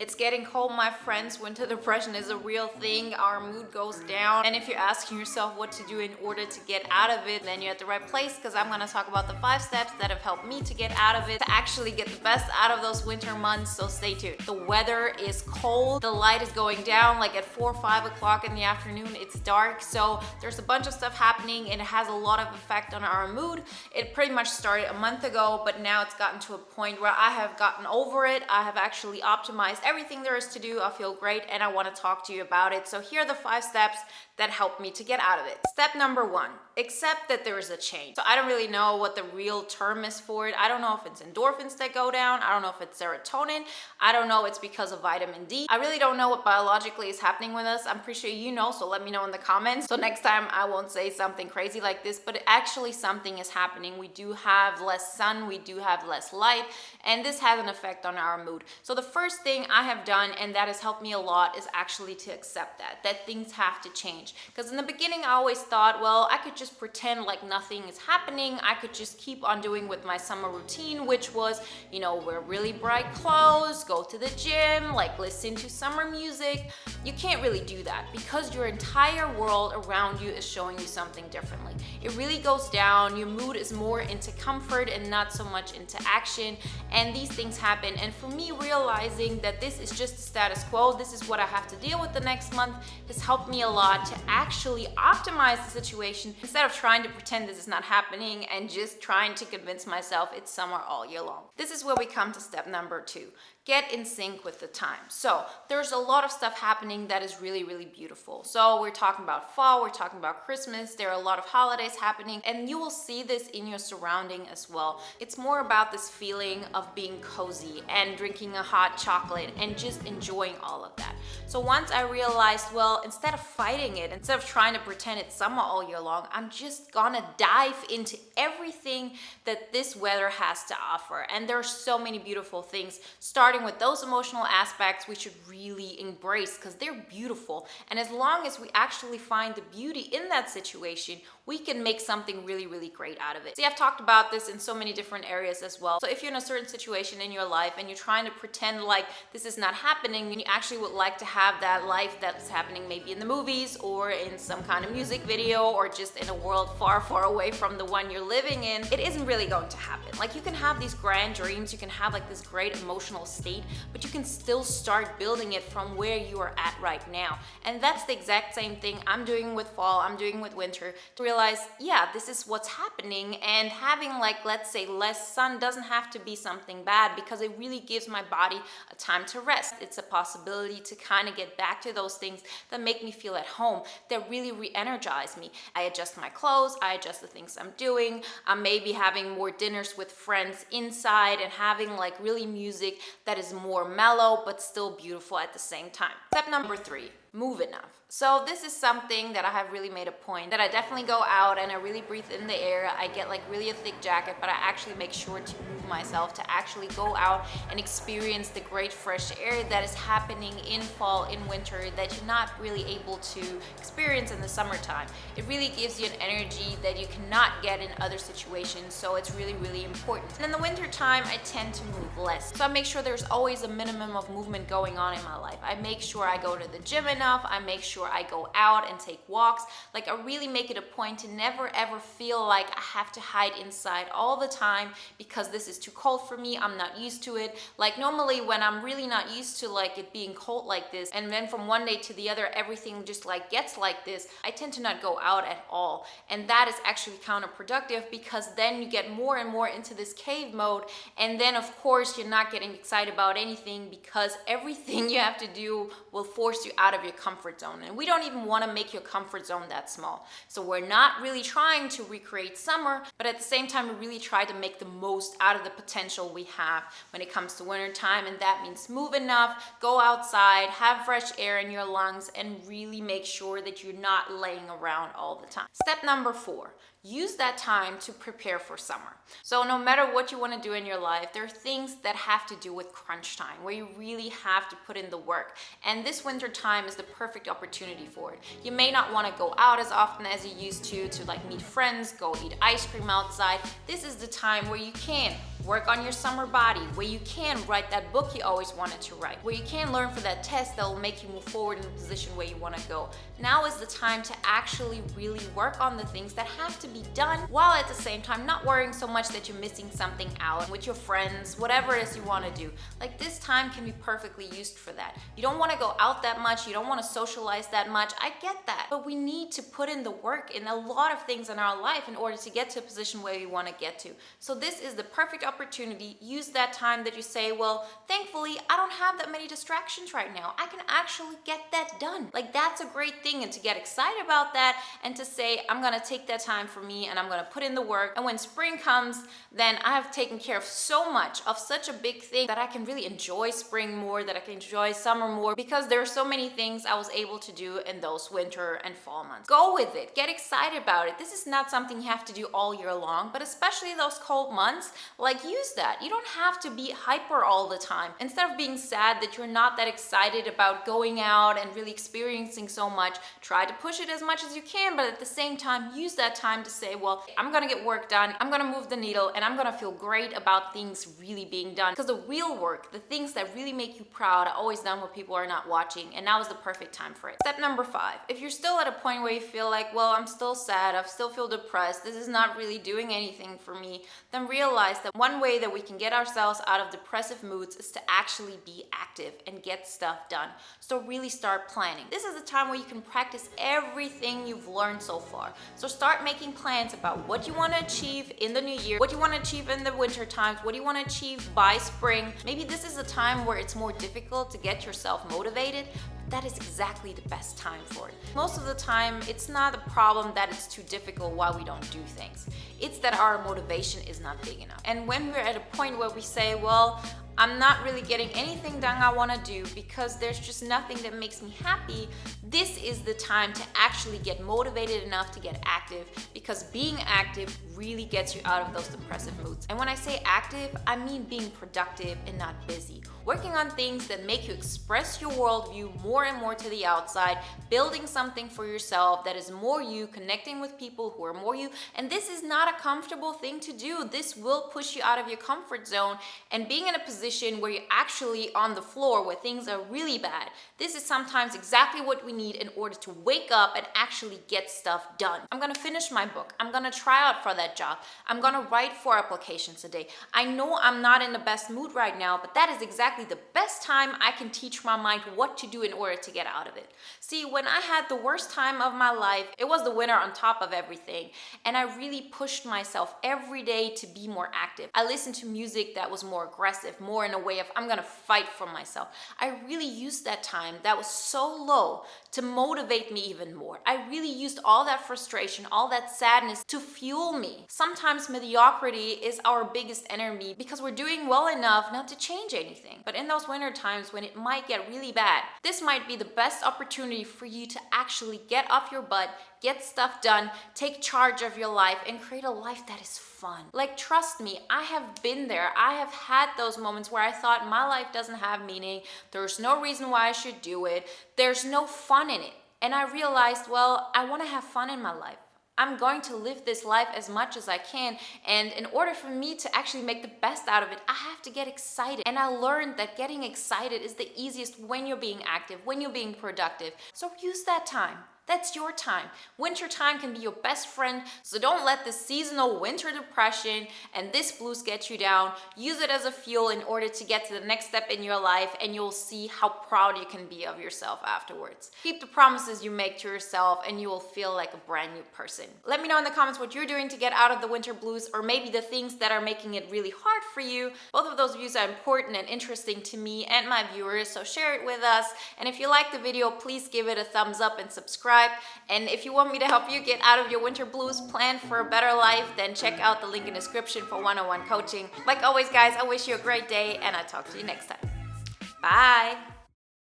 It's getting cold, my friends. Winter depression is a real thing. Our mood goes down. And if you're asking yourself what to do in order to get out of it, then you're at the right place, because I'm gonna talk about the 5 steps that have helped me to get out of it, to actually get the best out of those winter months, so stay tuned. The weather is cold. The light is going down like at 4 or 5 o'clock in the afternoon. It's dark, so there's a bunch of stuff happening and it has a lot of effect on our mood. It pretty much started a month ago, but now it's gotten to a point where I have gotten over it. I have actually optimized everything there is to do. I feel great and I want to talk to you about it. So here are the 5 steps that helped me to get out of it. Step number 1, accept that there is a change. So I don't really know what the real term is for it. I don't know if it's endorphins that go down. I don't know if it's serotonin. I don't know it's because of vitamin D. I really don't know what biologically is happening with us. I'm pretty sure you know, so let me know in the comments. So next time I won't say something crazy like this, but actually something is happening. We do have less sun, we do have less light, and this has an effect on our mood. So the first thing I have done, and that has helped me a lot, is actually to accept that things have to change. Because in the beginning I always thought, well, I could just pretend like nothing is happening. I could just keep on doing with my summer routine, which was, you know, wear really bright clothes, go to the gym, like listen to summer music. You can't really do that because your entire world around you is showing you something differently. It really goes down. Your mood is more into comfort and not so much into action, and these things happen. And for me, realizing that this is just the status quo, this is what I have to deal with the next month, has helped me a lot to actually optimize the situation instead of trying to pretend this is not happening and just trying to convince myself it's summer all year long. This is where we come to step number 2. Get in sync with the time. So there's a lot of stuff happening that is really, really beautiful. So we're talking about fall, we're talking about Christmas, there are a lot of holidays happening, and you will see this in your surrounding as well. It's more about this feeling of being cozy and drinking a hot chocolate and just enjoying all of that. So once I realized, well, instead of fighting it, instead of trying to pretend it's summer all year long, I'm just gonna dive into everything that this weather has to offer. And there are so many beautiful things, starting with those emotional aspects we should really embrace because they're beautiful. And as long as we actually find the beauty in that situation, we can make something really, really great out of it. See, I've talked about this in so many different areas as well. So if you're in a certain situation in your life and you're trying to pretend like this is not happening, and you actually would like to have that life that's happening maybe in the movies or in some kind of music video or just in a world far, far away from the one you're living in, it isn't really going to happen. Like, you can have these grand dreams, you can have like this great emotional state, but you can still start building it from where you are at right now. And that's the exact same thing I'm doing with fall, I'm doing with winter, to realize, yeah, this is what's happening. And having, like, let's say less sun doesn't have to be something bad, because it really gives my body a time to rest. It's a possibility to kind of get back to those things that make me feel at home, that really re-energize me. I adjust my clothes, I adjust the things I'm doing. I'm maybe having more dinners with friends inside and having like really music that is more mellow but still beautiful at the same time. Step number 3, move enough. So this is something that I have really made a point, that I definitely go out and I really breathe in the air. I get like really a thick jacket, but I actually make sure to move myself, to actually go out and experience the great fresh air that is happening in fall, in winter, that you're not really able to experience in the summertime. It really gives you an energy that you cannot get in other situations, so it's really, really important. And in the winter time, I tend to move less. So I make sure there's always a minimum of movement going on in my life. I make sure I go to the gym enough, I make sure I go out and take walks. Like, I really make it a point to never ever feel like I have to hide inside all the time because this is too cold for me, I'm not used to it. Like, normally when I'm really not used to like it being cold like this, and then from one day to the other everything just like gets like this, I tend to not go out at all. And that is actually counterproductive, because then you get more and more into this cave mode, and then of course you're not getting excited about anything, because everything you have to do will force you out of your comfort zone. And we don't even want to make your comfort zone that small. So we're not really trying to recreate summer, but at the same time we really try to make the most out of the potential we have when it comes to winter time. And that means move enough, go outside, have fresh air in your lungs, and really make sure that you're not laying around all the time. Step number 4, use that time to prepare for summer. So no matter what you want to do in your life, there are things that have to do with crunch time, where you really have to put in the work. And this winter time is the perfect opportunity for it. You may not want to go out as often as you used to like meet friends, go eat ice cream outside. This is the time where you can Work on your summer body, where you can write that book you always wanted to write, where you can learn for that test that will make you move forward in the position where you want to go. Now is the time to actually really work on the things that have to be done, while at the same time not worrying so much that you're missing something out with your friends, whatever it is you want to do. Like, this time can be perfectly used for that. You don't want to go out that much, you don't want to socialize that much, I get that. But we need to put in the work in a lot of things in our life in order to get to a position where we want to get to. So this is the perfect opportunity. Use that time that you say, well, thankfully, I don't have that many distractions right now. I can actually get that done. Like, that's a great thing, and to get excited about that and to say, I'm gonna take that time for me and I'm gonna put in the work. And when spring comes, then I have taken care of so much of such a big thing that I can really enjoy spring more, that I can enjoy summer more, because there are so many things I was able to do in those winter and fall months. Go with it, get excited about it. This is not something you have to do all year long, but especially those cold months, like, use that. You don't have to be hyper all the time. Instead of being sad that you're not that excited about going out and really experiencing so much, try to push it as much as you can, but at the same time, use that time to say, well, I'm gonna get work done, I'm gonna move the needle, and I'm gonna feel great about things really being done. Because the real work, the things that really make you proud, are always done when people are not watching, and now is the perfect time for it. Step number 5, if you're still at a point where you feel like, well, I'm still sad, I still feel depressed, this is not really doing anything for me, then realize that one way that we can get ourselves out of depressive moods is to actually be active and get stuff done. So really start planning. This is a time where you can practice everything you've learned so far. So start making plans about what you want to achieve in the new year, what you want to achieve in the winter times, what you want to achieve by spring. Maybe this is a time where it's more difficult to get yourself motivated. That is exactly the best time for it. Most of the time, it's not a problem that it's too difficult why we don't do things. It's that our motivation is not big enough. And when we're at a point where we say, well, I'm not really getting anything done I want to do because there's just nothing that makes me happy, this is the time to actually get motivated enough to get active, because being active really gets you out of those depressive moods. And when I say active, I mean being productive and not busy. Working on things that make you express your worldview more and more to the outside, building something for yourself that is more you, connecting with people who are more you. And this is not a comfortable thing to do. This will push you out of your comfort zone, and being in a position where you're actually on the floor where things are really bad. This is sometimes exactly what we need in order to wake up and actually get stuff done. I'm gonna finish my book. I'm gonna try out for that job. I'm gonna write 4 applications a day. I know I'm not in the best mood right now, but that is exactly the best time I can teach my mind what to do in order to get out of it. See, when I had the worst time of my life, it was the winter on top of everything, and I really pushed myself every day to be more active. I listened to music that was more aggressive, more in a way of I'm gonna fight for myself. I really used that time that was so low to motivate me even more. I really used all that frustration, all that sadness to fuel me. Sometimes mediocrity is our biggest enemy because we're doing well enough not to change anything. But in those winter times when it might get really bad, this might be the best opportunity for you to actually get off your butt, get stuff done, take charge of your life, and create a life that is fun. Like, trust me, I have been there. I have had those moments where I thought my life doesn't have meaning. There's no reason why I should do it. There's no fun in it. And I realized, well, I want to have fun in my life. I'm going to live this life as much as I can, and in order for me to actually make the best out of it, I have to get excited. And I learned that getting excited is the easiest when you're being active, when you're being productive. So use that time. That's your time. Winter time can be your best friend, so don't let the seasonal winter depression and this blues get you down. Use it as a fuel in order to get to the next step in your life, and you'll see how proud you can be of yourself afterwards. Keep the promises you make to yourself, and you will feel like a brand new person. Let me know in the comments what you're doing to get out of the winter blues, or maybe the things that are making it really hard for you. Both of those views are important and interesting to me and my viewers, so share it with us. And if you like the video, please give it a thumbs up and subscribe. And if you want me to help you get out of your winter blues, plan for a better life, then check out the link in the description for one-on-one coaching. Like always, guys, I wish you a great day, and I'll talk to you next time. Bye.